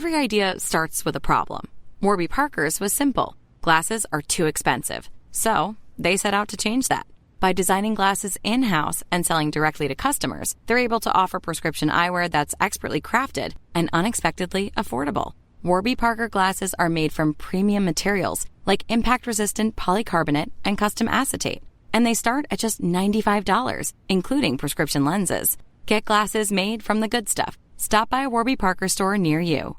Every idea starts with a problem. Warby Parker's was simple. Glasses are too expensive. So, they set out to change that. By designing glasses in-house and selling directly to customers, they're able to offer prescription eyewear that's expertly crafted and unexpectedly affordable. Warby Parker glasses are made from premium materials like impact-resistant polycarbonate and custom acetate. And they start at just $95, including prescription lenses. Get glasses made from the good stuff. Stop by a Warby Parker store near you.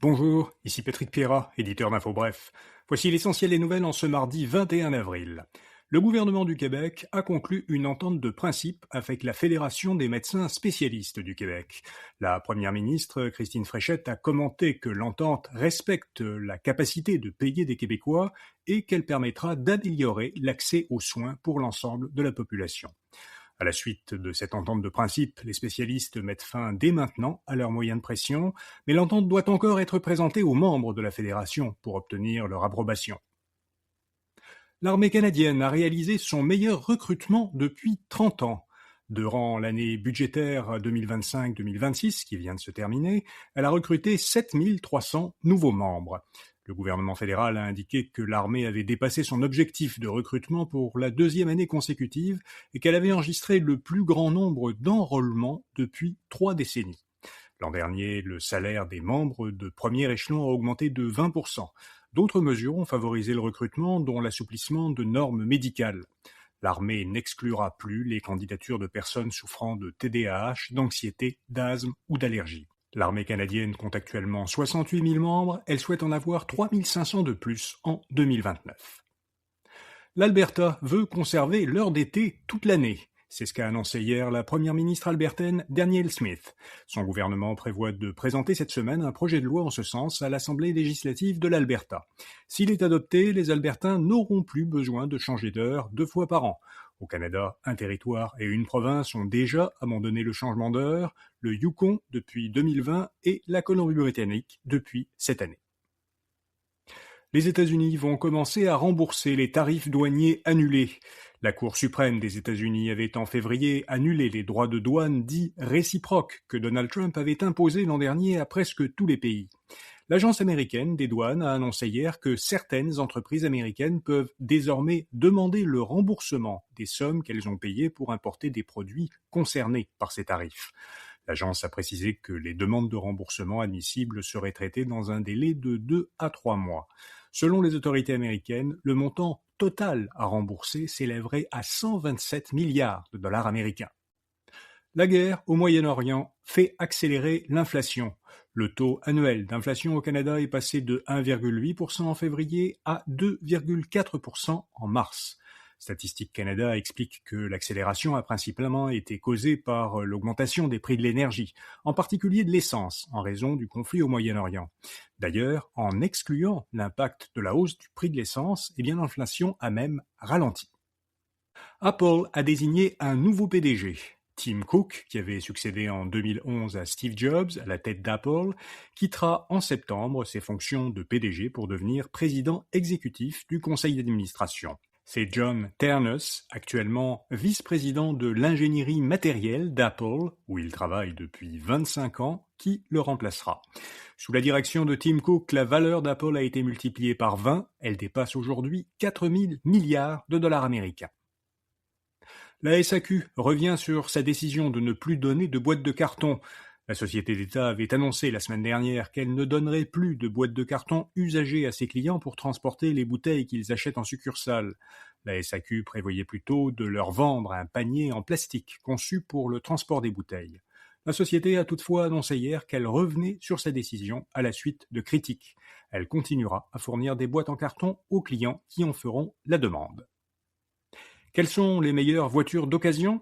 Bonjour, ici Patrick Pierrat, éditeur d'Info Bref. Voici l'essentiel des nouvelles en ce mardi 21 avril. Le gouvernement du Québec a conclu une entente de principe avec la Fédération des médecins spécialistes du Québec. La première ministre, Christine Fréchette, a commenté que l'entente respecte la capacité de payer des Québécois et qu'elle permettra d'améliorer l'accès aux soins pour l'ensemble de la population. À la suite de cette entente de principe, les spécialistes mettent fin dès maintenant à leurs moyens de pression, mais l'entente doit encore être présentée aux membres de la Fédération pour obtenir leur approbation. L'armée canadienne a réalisé son meilleur recrutement depuis 30 ans. Durant l'année budgétaire 2025-2026, qui vient de se terminer, elle a recruté 7300 nouveaux membres. Le gouvernement fédéral a indiqué que l'armée avait dépassé son objectif de recrutement pour la deuxième année consécutive et qu'elle avait enregistré le plus grand nombre d'enrôlements depuis 3 décennies. L'an dernier, le salaire des membres de premier échelon a augmenté de 20%. D'autres mesures ont favorisé le recrutement, dont l'assouplissement de normes médicales. L'armée n'exclura plus les candidatures de personnes souffrant de TDAH, d'anxiété, d'asthme ou d'allergie. L'armée canadienne compte actuellement 68 000 membres, elle souhaite en avoir 3 500 de plus en 2029. L'Alberta veut conserver l'heure d'été toute l'année. C'est ce qu'a annoncé hier la première ministre albertaine Danielle Smith. Son gouvernement prévoit de présenter cette semaine un projet de loi en ce sens à l'Assemblée législative de l'Alberta. S'il est adopté, les Albertains n'auront plus besoin de changer d'heure 2 fois par an. Au Canada, un territoire et une province ont déjà abandonné le changement d'heure, le Yukon depuis 2020 et la Colombie-Britannique depuis cette année. Les États-Unis vont commencer à rembourser les tarifs douaniers annulés. La Cour suprême des États-Unis avait en février annulé les droits de douane dits réciproques que Donald Trump avait imposés l'an dernier à presque tous les pays. L'Agence américaine des douanes a annoncé hier que certaines entreprises américaines peuvent désormais demander le remboursement des sommes qu'elles ont payées pour importer des produits concernés par ces tarifs. L'agence a précisé que les demandes de remboursement admissibles seraient traitées dans un délai de 2 à 3 mois. Selon les autorités américaines, le montant total à rembourser s'élèverait à 127 milliards de dollars américains. La guerre au Moyen-Orient fait accélérer l'inflation. Le taux annuel d'inflation au Canada est passé de 1,8% en février à 2,4% en mars. Statistique Canada explique que l'accélération a principalement été causée par l'augmentation des prix de l'énergie, en particulier de l'essence, en raison du conflit au Moyen-Orient. D'ailleurs, en excluant l'impact de la hausse du prix de l'essence, l'inflation a même ralenti. Apple a désigné un nouveau PDG. Tim Cook, qui avait succédé en 2011 à Steve Jobs à la tête d'Apple, quittera en septembre ses fonctions de PDG pour devenir président exécutif du conseil d'administration. C'est John Ternus, actuellement vice-président de l'ingénierie matérielle d'Apple, où il travaille depuis 25 ans, qui le remplacera. Sous la direction de Tim Cook, la valeur d'Apple a été multipliée par 20, elle dépasse aujourd'hui 4 000 milliards de dollars américains. La SAQ revient sur sa décision de ne plus donner de boîtes de carton. La société d'État avait annoncé la semaine dernière qu'elle ne donnerait plus de boîtes de carton usagées à ses clients pour transporter les bouteilles qu'ils achètent en succursale. La SAQ prévoyait plutôt de leur vendre un panier en plastique conçu pour le transport des bouteilles. La société a toutefois annoncé hier qu'elle revenait sur sa décision à la suite de critiques. Elle continuera à fournir des boîtes en carton aux clients qui en feront la demande. Quelles sont les meilleures voitures d'occasion ?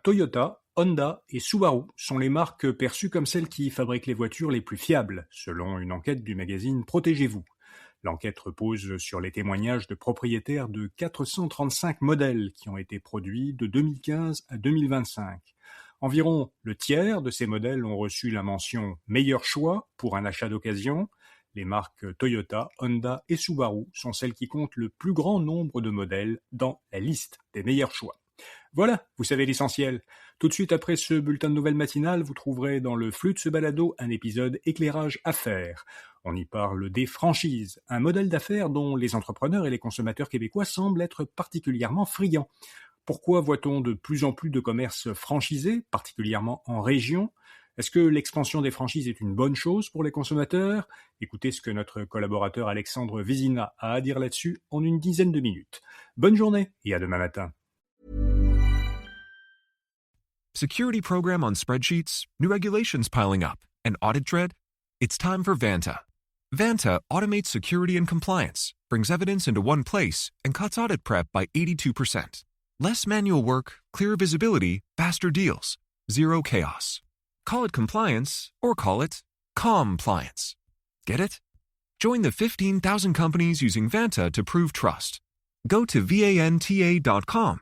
Toyota, Honda et Subaru sont les marques perçues comme celles qui fabriquent les voitures les plus fiables, selon une enquête du magazine Protégez-vous. L'enquête repose sur les témoignages de propriétaires de 435 modèles qui ont été produits de 2015 à 2025. Environ le tiers de ces modèles ont reçu la mention « Meilleur choix » pour un achat d'occasion. Les marques Toyota, Honda et Subaru sont celles qui comptent le plus grand nombre de modèles dans la liste des meilleurs choix. Voilà, vous savez l'essentiel. Tout de suite après ce bulletin de nouvelles matinal, vous trouverez dans le flux de ce balado un épisode éclairage affaires. On y parle des franchises, un modèle d'affaires dont les entrepreneurs et les consommateurs québécois semblent être particulièrement friands. Pourquoi voit-on de plus en plus de commerces franchisés, particulièrement en région ? Est-ce que l'expansion des franchises est une bonne chose pour les consommateurs ? Écoutez ce que notre collaborateur Alexandre Vézina a à dire là-dessus en une dizaine de minutes. Bonne journée et à demain matin. Security program on spreadsheets, new regulations piling up, and audit dread? It's time for Vanta. Vanta automates security and compliance, brings evidence into one place, and cuts audit prep by 82%. Less manual work, clearer visibility, faster deals. Zero chaos. Call it compliance or call it compliance. Get it? Join the 15,000 companies using Vanta to prove trust. Go to vanta.com/calm.